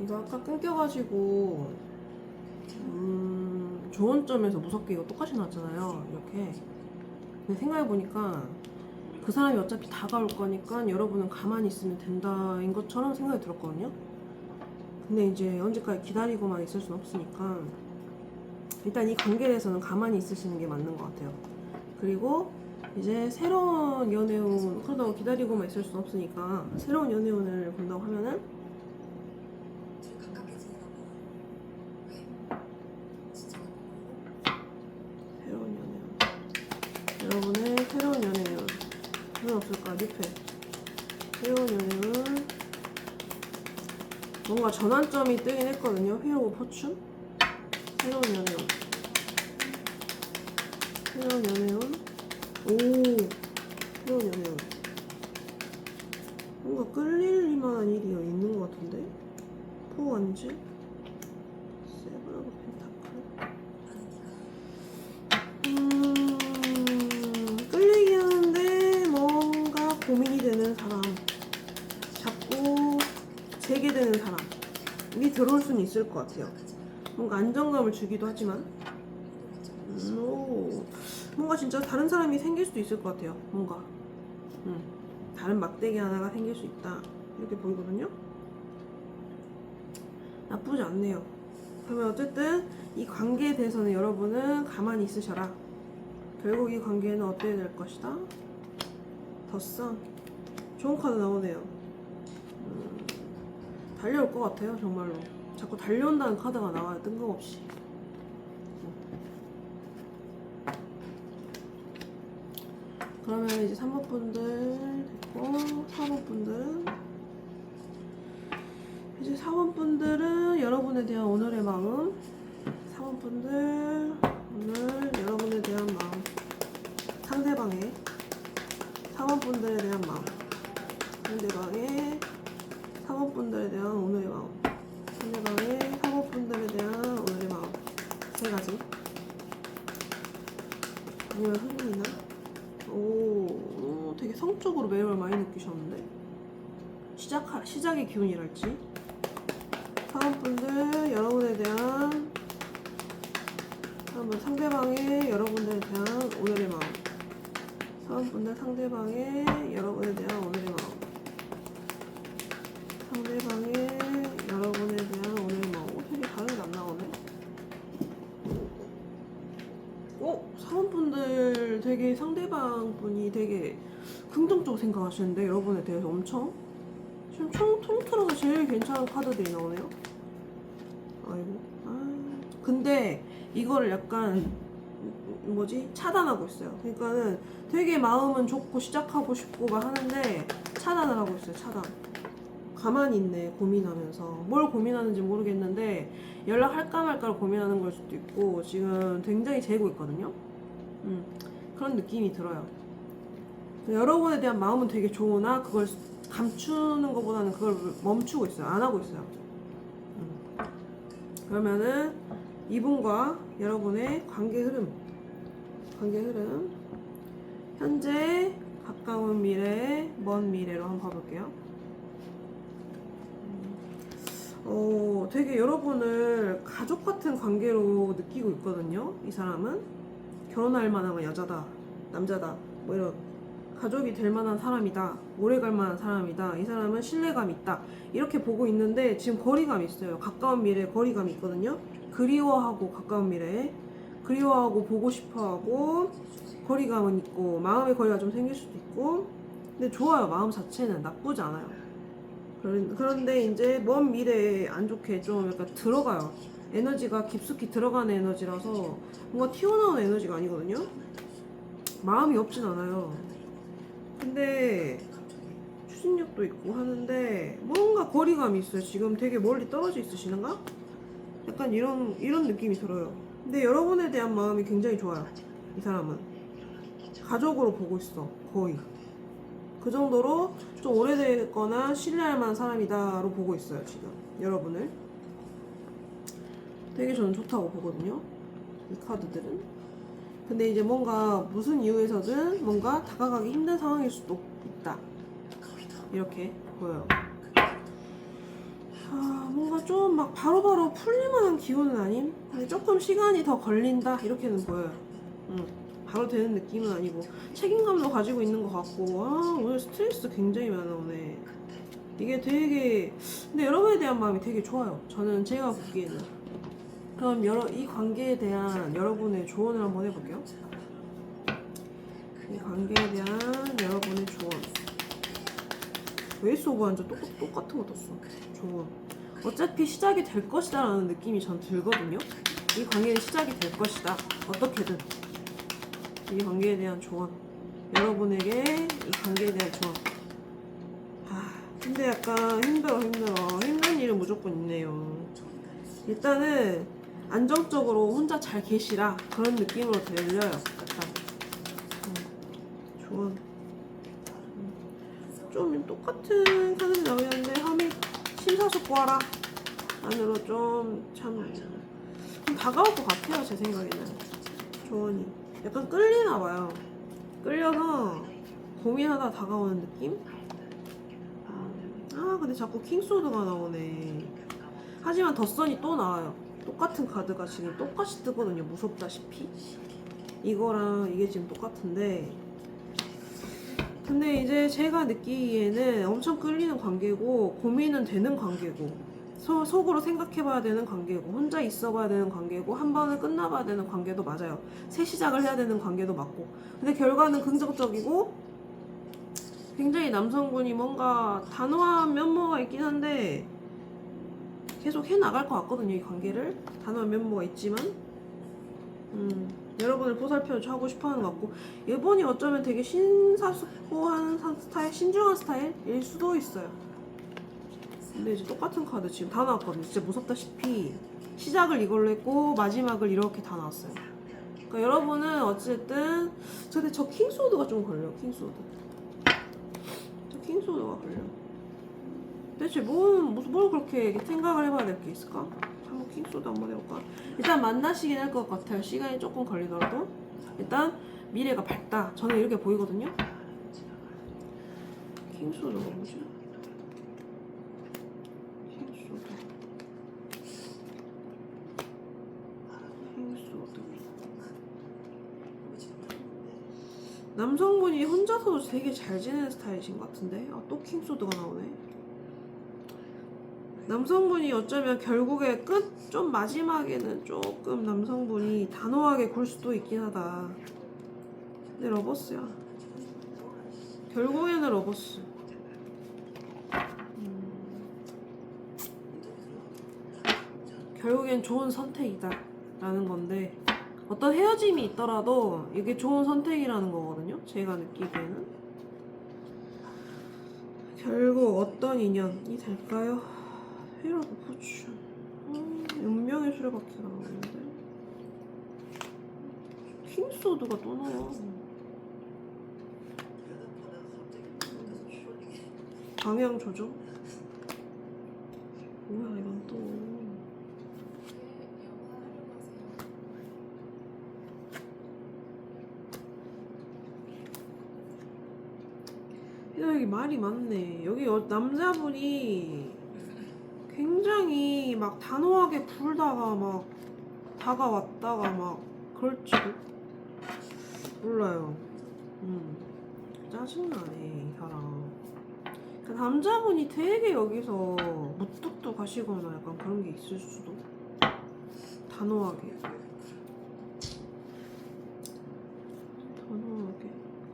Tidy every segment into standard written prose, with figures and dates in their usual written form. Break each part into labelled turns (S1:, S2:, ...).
S1: 이거 아까 끊겨가지고 좋은 점에서 무섭게 이거 똑같이 나왔잖아요. 이렇게. 근데 생각해보니까 그 사람이 어차피 다가올 거니까 여러분은 가만히 있으면 된다인 것처럼 생각이 들었거든요. 근데 이제 언제까지 기다리고만 있을 순 없으니까 일단 이 관계에 대해서는 가만히 있으시는 게 맞는 것 같아요. 그리고 이제 새로운 연애운, 그러다가 기다리고만 있을 순 없으니까 새로운 연애운을 본다고 하면은 새로운 연애운, 여러분의 새로운 연애운 왜 없을까? 리페 새로운 연애운 뭔가 전환점이 뜨긴 했거든요. 휘로고 포춘 새로운 연애운, 새로운 연애운, 오 새로운 연애운 뭔가 끌릴 만한 일이 있는 것 같은데? 포 아니지? 세븐 오브 펜타클. 끌리긴 하는데 뭔가 고민이 되는 사람, 자꾸 재개되는 사람이 들어올 수는 있을 것 같아요. 뭔가 안정감을 주기도 하지만 뭔가 진짜 다른 사람이 생길 수도 있을 것 같아요. 뭔가 다른 막대기 하나가 생길 수 있다 이렇게 보이거든요. 나쁘지 않네요. 그러면 어쨌든 이 관계에 대해서는 여러분은 가만히 있으셔라. 결국 이 관계는 어때야 될 것이다. 더선 좋은 카드 나오네요. 달려올 것 같아요. 정말로 자꾸 달려온다는 카드가 나와요. 뜬금없이. 그러면 이제 3번 분들 됐고 4번 분들은 이제 4번 분들은 여러분에 대한 오늘의 마음, 4번 분들 오늘 여러분에 대한 마음, 상대방의 4번 분들에 대한 마음, 상대방의 4번 분들에 대한 오늘의 마음, 상대방의 4번 분들에 대한 오늘의 마음, 세 가지. 아니면 흐름이나 되게 성적으로 매력을 많이 느끼셨는데 시작의 기운이랄지 4번 분들 여러분에 대한 한번 상대방의 여러분들에 대한 오늘의 마음, 4번 분들 상대방의 여러분에 대한 오늘의 마음, 상대방의 여러분에 대한 오늘의 마음. 되게 다른 게 안 나오네. 4번 분들 되게 상대방 분이 되게 긍정적으로 생각하시는데 여러분에 대해서 엄청 지금 통틀어서 제일 괜찮은 카드들이 나오네요. 아이고. 근데 이거를 약간 차단하고 있어요. 그러니까는 되게 마음은 좋고 시작하고 싶고 막 하는데 차단을 하고 있어요. 차단. 가만히 있네. 고민하면서 뭘 고민하는지 모르겠는데 연락할까 말까를 고민하는 걸 수도 있고 지금 굉장히 재고 있거든요. 그런 느낌이 들어요. 여러분에 대한 마음은 되게 좋으나 그걸 감추는 것보다는 그걸 멈추고 있어요. 안 하고 있어요. 그러면은 이분과 여러분의 관계 흐름, 현재, 가까운 미래, 먼 미래로 한번 봐볼게요. 되게 여러분을 가족 같은 관계로 느끼고 있거든요. 이 사람은 결혼할 만한 여자다, 남자다, 뭐 이런 가족이 될 만한 사람이다, 오래 갈 만한 사람이다, 이 사람은 신뢰감이 있다 이렇게 보고 있는데 지금 거리감이 있어요. 가까운 미래에 거리감이 있거든요. 그리워하고 가까운 미래에 그리워하고 보고 싶어하고 거리감은 있고 마음의 거리가 좀 생길 수도 있고 근데 좋아요. 마음 자체는 나쁘지 않아요. 그런데 이제 먼 미래에 안 좋게 좀 약간 들어가요. 에너지가 깊숙이 들어가는 에너지라서 뭔가 튀어나오는 에너지가 아니거든요. 마음이 없진 않아요. 근데 추진력도 있고 하는데 뭔가 거리감이 있어요. 지금 되게 멀리 떨어져 있으시는가? 약간 이런 느낌이 들어요. 근데 여러분에 대한 마음이 굉장히 좋아요. 이 사람은 가족으로 보고 있어. 거의 그 정도로 좀 오래됐거나 신뢰할 만한 사람이다로 보고 있어요. 지금 여러분을 되게 저는 좋다고 보거든요. 이 카드들은. 근데 이제 뭔가 무슨 이유에서든 뭔가 다가가기 힘든 상황일 수도 있다 이렇게 보여요. 뭔가 좀 막 바로바로 풀릴만한 기운은 아님? 근데 조금 시간이 더 걸린다 이렇게는 보여요. 바로 되는 느낌은 아니고 책임감도 가지고 있는 것 같고. 아, 오늘 스트레스 굉장히 많아 오네. 이게 되게, 근데 여러분에 대한 마음이 되게 좋아요. 저는 제가 보기에는. 그럼 이 관계에 대한 여러분의 조언을 한번 해볼게요. 이 관계에 대한 여러분의 조언. 웨이스 오브 완전 똑같은 거 떴어. 조언. 어차피 시작이 될 것이다 라는 느낌이 전 들거든요. 이 관계는 시작이 될 것이다. 어떻게든. 이 관계에 대한 조언. 여러분에게 이 관계에 대한 조언. 근데 약간 힘들어. 힘든 일은 무조건 있네요. 일단은 안정적으로 혼자 잘 계시라 그런 느낌으로 들려요. 약간 조언. 좀 똑같은 카드이 나오는데 험이 심사숙고하라 안으로 좀 다가올 것 같아요. 제 생각에는 조언이 약간 끌리나봐요. 끌려서 고민하다 다가오는 느낌? 근데 자꾸 킹소드가 나오네. 하지만 덧선이 또 나와요. 똑같은 카드가 지금 똑같이 뜨거든요. 무섭다시피 이거랑 이게 지금 똑같은데, 근데 이제 제가 느끼기에는 엄청 끌리는 관계고 고민은 되는 관계고 속으로 생각해봐야 되는 관계고 혼자 있어봐야 되는 관계고 한 번은 끝나봐야 되는 관계도 맞아요. 새 시작을 해야 되는 관계도 맞고. 근데 결과는 긍정적이고 굉장히 남성분이 뭔가 단호한 면모가 있긴 한데 계속 해나갈 것 같거든요. 이 관계를 단호한 면모가 있지만 여러분을 보살펴하고 싶어하는 것 같고, 이분이 어쩌면 되게 신사숙고한 스타일, 신중한 스타일일 수도 있어요. 근데 이제 똑같은 카드 지금 다 나왔거든요. 진짜 무섭다시피 시작을 이걸로 했고 마지막을 이렇게 다 나왔어요. 그러니까 여러분은 어쨌든 근데 저 킹소드가 좀 걸려. 킹소드가 걸려. 대체 뭘 그렇게 생각을 해봐야 될 게 있을까? 한번 킹소드 한번 해볼까? 일단 만나시긴 할 것 같아요. 시간이 조금 걸리더라도 일단 미래가 밝다. 저는 이렇게 보이거든요. 킹소드가 뭐지? 남성분이 혼자서도 되게 잘 지내는 스타일이신 것 같은데. 또 킹소드가 나오네. 남성분이 어쩌면 결국에 좀 마지막에는 조금 남성분이 단호하게 굴 수도 있긴 하다. 근데 러버스야. 결국에는 러버스. 결국엔 좋은 선택이다 라는 건데, 어떤 헤어짐이 있더라도 이게 좋은 선택이라는 거거든요. 제가 느끼기에는. 결국 어떤 인연이 될까요? 헤라고 포춘. 운명의 수레바퀴 나오는데 킹소드가 또 나와. 방향 조정? 뭐야 이건 또. 여기 말이 많네. 여기 남자분이 굉장히 막 단호하게 굴다가 막 다가왔다가 막 그럴지도 몰라요. 짜증나네 이 사람. 그 남자분이 되게 여기서 무뚝뚝 하시거나 약간 그런 게 있을 수도. 단호하게.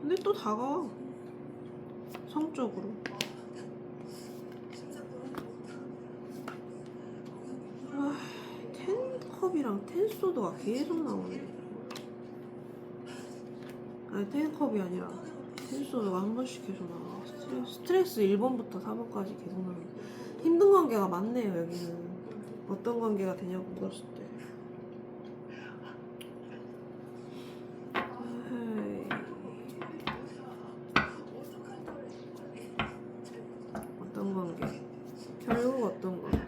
S1: 근데 또 다가와. 성적으로. 텐컵이랑 텐소드가 계속 나오네. 아니 텐컵이 아니라 텐소드가 한 번씩 계속 나와. 스트레스 1번부터 4번까지 계속 나와. 힘든 관계가 많네요 여기는. 어떤 관계가 되냐고 물었을 때. 어떤 관계? 결국 어떤 관계?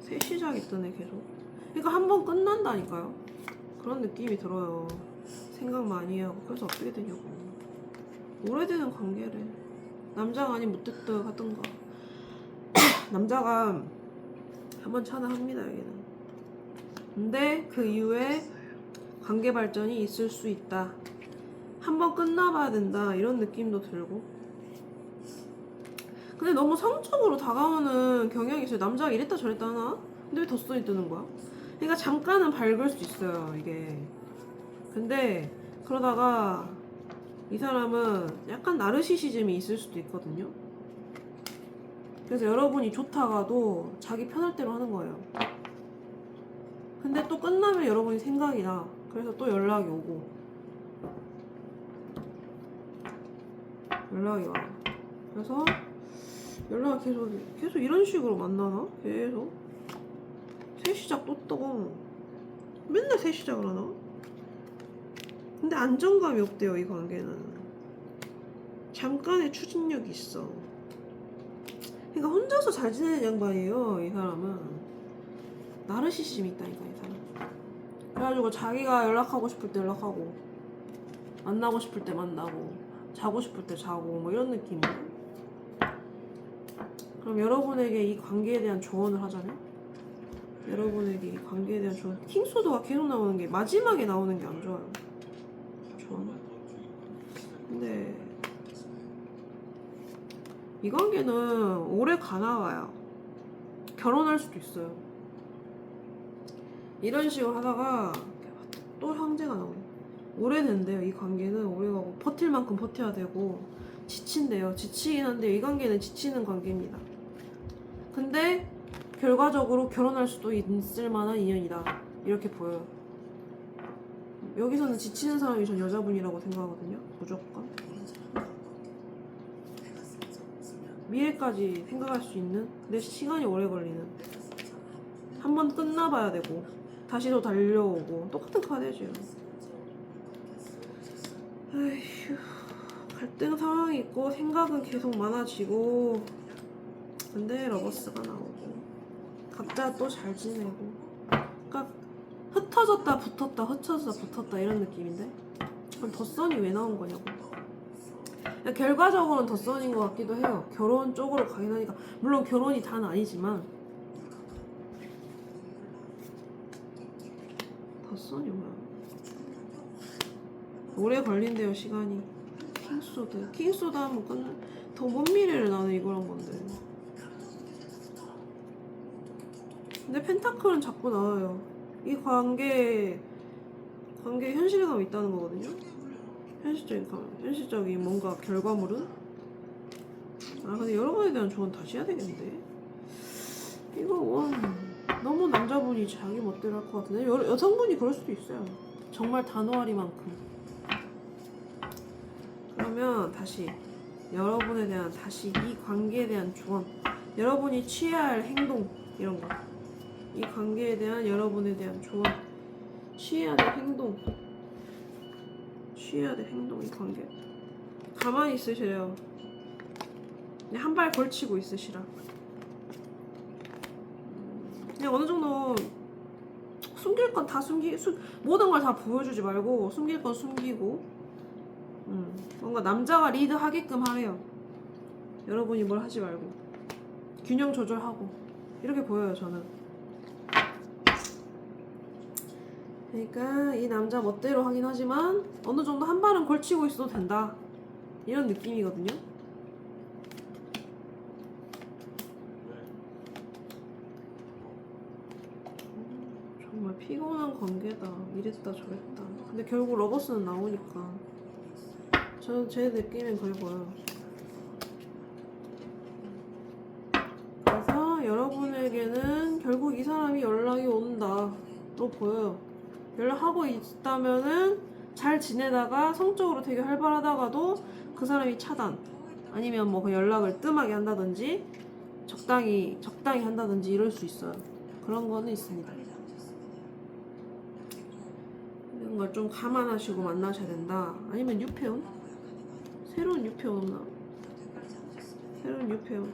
S1: 새 시작이 뜨네 계속. 그러니까 한 번 끝난다니까요. 그런 느낌이 들어요. 생각 많이 하고. 그래서 어떻게 되냐고. 오래되는 관계래. 남자가 아닌 무뚝뚝 하던가. 남자가 한번 차단합니다 여기는. 근데 그 이후에 관계 발전이 있을 수 있다. 한번 끝나봐야 된다 이런 느낌도 들고. 근데 너무 성적으로 다가오는 경향이 있어요. 남자가 이랬다 저랬다 하나? 근데 왜 덧선이 뜨는 거야? 그러니까 잠깐은 밝을 수 있어요 이게. 근데 그러다가 이 사람은 약간 나르시시즘이 있을 수도 있거든요. 그래서 여러분이 좋다가도 자기 편할 대로 하는 거예요. 근데 또 끝나면 여러분이 생각이 나. 그래서 또 연락이 오고 연락이 와. 그래서 연락이 계속 이런 식으로 만나나? 계속 새 시작 또 떠. 맨날 새 시작을 하나? 근데 안정감이 없대요 이 관계는. 잠깐의 추진력이 있어. 그러니까 혼자서 잘 지내는 양반이에요 이 사람은. 나르시심이 있다니까 이 사람. 그래가지고 자기가 연락하고 싶을 때 연락하고 만나고 싶을 때 만나고 자고 싶을 때 자고 뭐 이런 느낌이에요. 그럼 여러분에게 이 관계에 대한 조언을 하자면, 여러분에게 이 관계에 대한 조언. 킹소드가 계속 나오는 게 마지막에 나오는 게 안 좋아요. 조언. 근데 이 관계는 오래 가나봐요. 결혼할 수도 있어요. 이런 식으로 하다가 또 형제가 나오네. 오래된대요. 이 관계는 오래가고 버틸 만큼 버텨야 되고 지친대요. 지치긴 한데 이 관계는 지치는 관계입니다. 근데 결과적으로 결혼할 수도 있을 만한 인연이다 이렇게 보여요. 여기서는 지치는 사람이 전 여자분이라고 생각하거든요. 무조건 미래까지 생각할 수 있는, 근데 시간이 오래 걸리는. 한번 끝나봐야 되고 다시 또 달려오고 똑같은 카드죠. 에휴, 갈등 상황이 있고 생각은 계속 많아지고. 근데 러버스가 나오고 각자 또 잘 지내고. 그러니까 흩어졌다 붙었다 흩어졌다 붙었다 이런 느낌인데, 그럼 덧선이 왜 나온 거냐고. 결과적으로는 덧선인 것 같기도 해요. 결혼 쪽으로 가긴 하니까. 물론 결혼이 다는 아니지만 덧선이 뭐야. 오래 걸린대요 시간이. 킹소드 하면 더 먼 미래를 나는 이걸 한 건데. 근데 펜타클은 자꾸 나와요. 이 관계에 현실감이 있다는 거거든요. 현실적인 뭔가 결과물은. 근데 여러분에 대한 조언 다시 해야 되겠는데. 이거 너무 남자분이 자기 멋대로 할 것 같은데. 여성분이 그럴 수도 있어요. 정말 단호하리만큼. 그러면 다시 여러분에 대한, 다시 이 관계에 대한 조언, 여러분이 취해야 할 행동 이런 거. 이 관계에 대한 여러분에 대한 조언, 취해야 될 행동, 이 관계. 가만히 있으시래요. 그냥 한 발 걸치고 있으시라. 그냥 어느 정도 숨길 건 다 모든 걸 다 보여주지 말고 숨길 건 숨기고, 뭔가 남자가 리드하게끔 하래요. 여러분이 뭘 하지 말고 균형 조절하고 이렇게 보여요 저는. 그러니까 이 남자 멋대로 하긴 하지만 어느 정도 한 발은 걸치고 있어도 된다 이런 느낌이거든요. 정말 피곤한 관계다. 이랬다 저랬다. 근데 결국 러버스는 나오니까 저는 제 느낌엔 그래 보여요. 그래서 여러분에게는 결국 이 사람이 연락이 온다로 보여요. 연락하고 있다면은 잘 지내다가 성적으로 되게 활발하다가도 그 사람이 차단, 아니면 뭐 그 연락을 뜸하게 한다든지 적당히 한다든지 이럴 수 있어요. 그런 거는 있습니다. 이런 걸 좀 감안하시고 만나셔야 된다. 아니면 유패온? 새로운 유패온 없나? 새로운 유패온.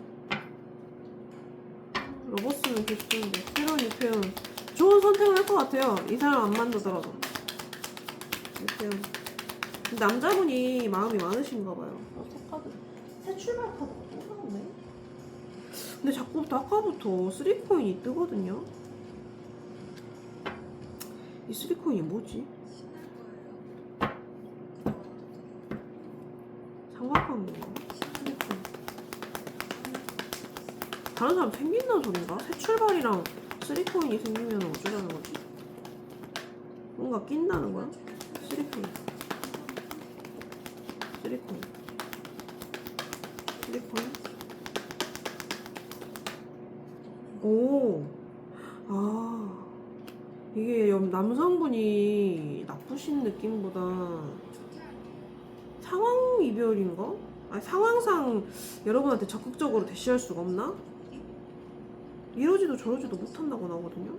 S1: 러버스는 계속 뜨는데 새로운 유패온 좋은 선택을 할 것 같아요. 이 사람 안 만나더라도. 유패온. 남자분이 마음이 많으신가 봐요. 새 카드. 새 출발 카드가 또 나오네. 근데 자꾸부터 아까부터 3코인이 뜨거든요. 이 3코인이 뭐지? 삼각관계인가? 3코인. 다른 사람 생긴다는 소린가? 새 출발이랑 3코인이 생기면 어쩌자는 거지? 뭔가 낀다는 거야? 3코인. 3코인. 3코인? 오, 아, 이게 남성분이 나쁘신 느낌보다 상황 이별인가? 아니, 상황상 여러분한테 적극적으로 대시할 수가 없나? 이러지도 저러지도 못한다고 나오거든요?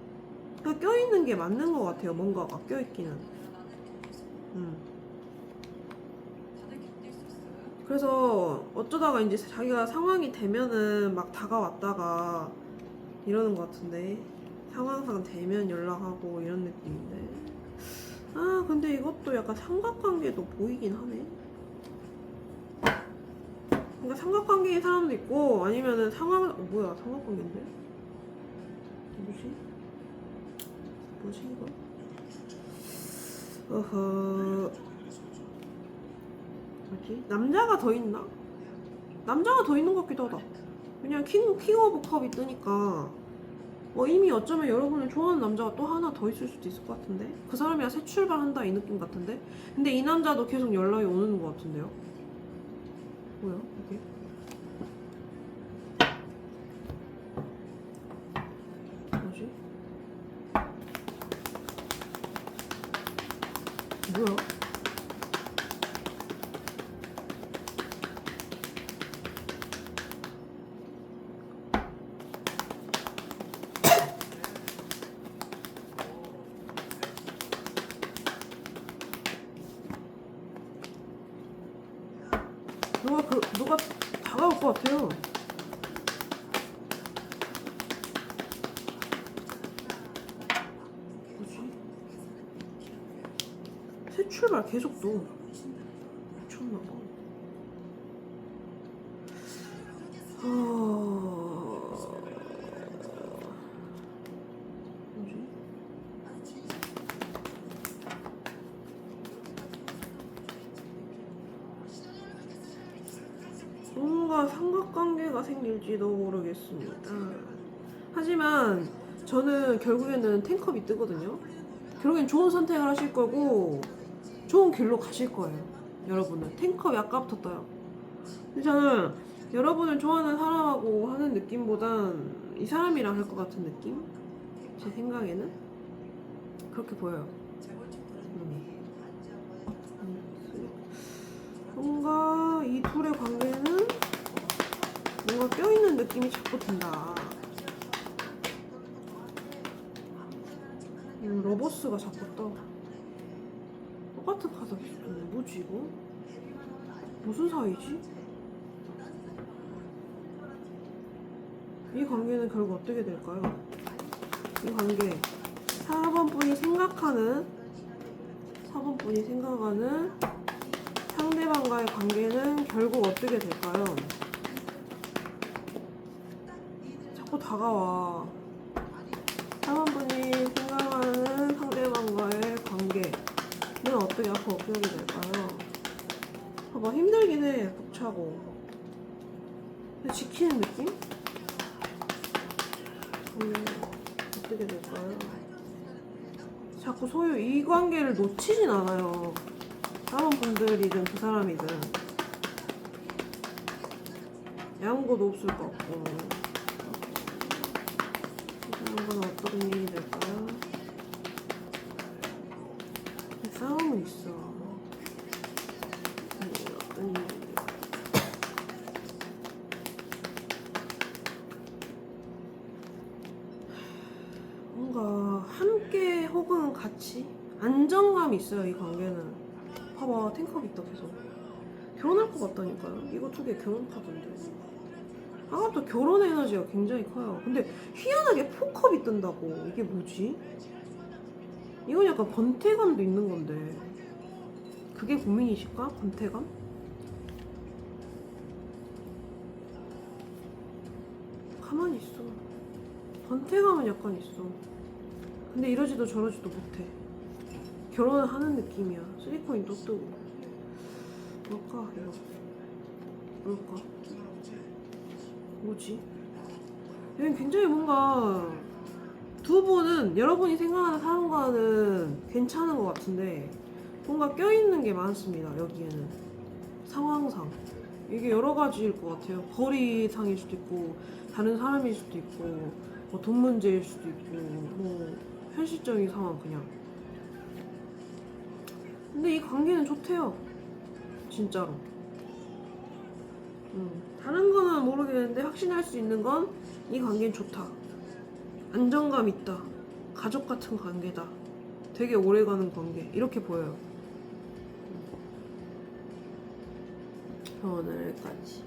S1: 그냥 껴있는 게 맞는 것 같아요, 뭔가가 껴있기는. 그래서 어쩌다가 이제 자기가 상황이 되면은 막 다가왔다가 이러는 것 같은데, 상황상 되면 연락하고 이런 느낌인데. 아, 근데 이것도 약간 삼각관계도 보이긴 하네. 그러니까 삼각관계인 사람도 있고, 아니면은 뭐야, 삼각관계인데? 뭐지 이거? 어허. 뭐지? 남자가 더 있나? 남자가 더 있는 것 같기도 하다. 그냥 킹 오브 컵이 뜨니까 이미 어쩌면 여러분을 좋아하는 남자가 또 하나 더 있을 수도 있을 것 같은데, 그 사람이랑 새 출발한다 이 느낌 같은데. 근데 이 남자도 계속 연락이 오는 것 같은데요. 뭐야 이게? 뭐지? 뭐야? 누가 다가올 것 같아요. 뭐지? 새 출발 계속 또 미쳤나봐. 뭐지? 뭔가 삼각관계가 생길지도 모르겠습니다. 하지만 저는 결국에는 텐컵이 뜨거든요. 결국엔 좋은 선택을 하실 거고 좋은 길로 가실 거예요. 여러분은 텐컵이 아까부터 떠요. 근데 저는 여러분을 좋아하는 사람하고 하는 느낌보단 이 사람이랑 할 것 같은 느낌? 제 생각에는 그렇게 보여요. 뭔가 이 둘의 관계는 뭔가 껴있는 느낌이 자꾸 든다. 러버스가 자꾸 떠. 똑같은 카드가 계속 뜨네. 뭐지 이거? 무슨 사이지? 이 관계는 결국 어떻게 될까요? 이 관계 4번 분이 생각하는 상대방과의 관계는 결국 어떻게 될까요? 자꾸 다가와. 4번 분이 생각하는 상대방과의 관계는 앞으로 어떻게 될까요? 봐봐, 힘들긴 해. 벅차고. 근데 지키는 느낌? 어떻게 될까요? 자꾸 이 관계를 놓치진 않아요. 다른 분들이든 그 사람이든 양보도 없을 것 같고. 이런 건 어떤 일이 될까요? 싸움은 있어. 어떤 일이 뭔가 함께 혹은 같이 안정감이 있어요. 이 관계는. 봐봐, 탱컵 있다 계속. 결혼할 것 같다니까요. 이거 두 개 결혼 카드인데. 아까부터 결혼 에너지가 굉장히 커요. 근데 희한하게 포컵이 뜬다고. 이게 뭐지? 이건 약간 번태감도 있는 건데. 그게 고민이실까? 번태감? 가만히 있어. 권태감은 약간 있어. 근데 이러지도 저러지도 못해. 결혼을 하는 느낌이야. 3코인 또 뜨고. 뭘까 이거? 뭘까? 뭐지? 여긴 굉장히 뭔가 두 분은 여러분이 생각하는 사람과는 괜찮은 것 같은데 뭔가 껴있는 게 많습니다. 여기에는 상황상 이게 여러 가지일 것 같아요. 거리상일 수도 있고 다른 사람일 수도 있고 뭐 돈 문제일 수도 있고 뭐 현실적인 상황 그냥. 근데 이 관계는 좋대요. 진짜로. 다른 거는 모르겠는데 확신할 수 있는 건 이 관계는 좋다. 안정감 있다. 가족 같은 관계다. 되게 오래가는 관계. 이렇게 보여요. 오늘까지.